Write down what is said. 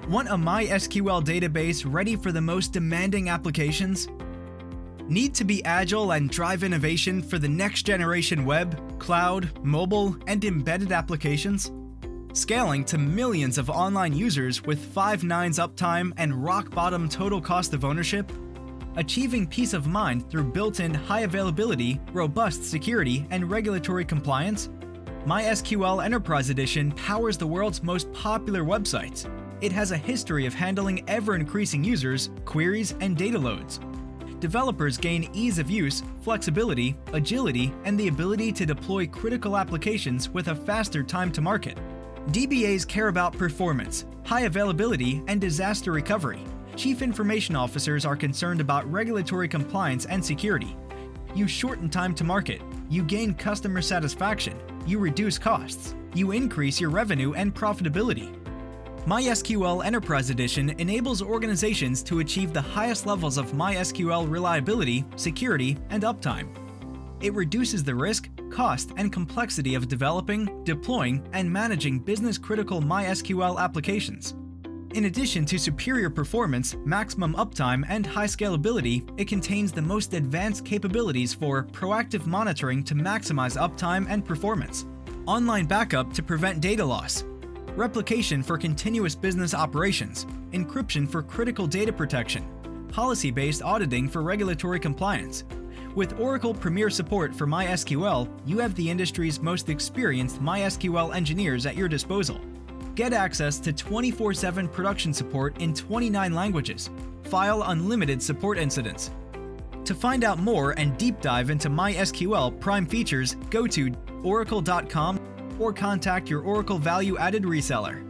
Want a MySQL database ready for the most demanding applications? Need to be agile and drive innovation for the next generation web, cloud, mobile, and embedded applications? Scaling to millions of online users with 5 nines uptime and rock-bottom total cost of ownership? Achieving peace of mind through built-in high availability, robust security, and regulatory compliance? MySQL Enterprise Edition powers the world's most popular websites. It has a history of handling ever-increasing users, queries, and data loads. Developers gain ease of use, flexibility, agility, and the ability to deploy critical applications with a faster time to market. DBAs care about performance, high availability, and disaster recovery. Chief Information Officers are concerned about regulatory compliance and security. You shorten time to market, you gain customer satisfaction, you reduce costs, you increase your revenue and profitability. MySQL Enterprise Edition enables organizations to achieve the highest levels of MySQL reliability, security, and uptime. It reduces the risk, cost, and complexity of developing, deploying, and managing business-critical MySQL applications. In addition to superior performance, maximum uptime, and high scalability, it contains the most advanced capabilities for proactive monitoring to maximize uptime and performance, online backup to prevent data loss, replication for continuous business operations, encryption for critical data protection, policy-based auditing for regulatory compliance. With Oracle Premier support for MySQL, you have the industry's most experienced MySQL engineers at your disposal. Get access to 24/7 production support in 29 languages. File unlimited support incidents. To find out more and deep dive into MySQL Prime features, go to oracle.com or contact your Oracle value-added reseller.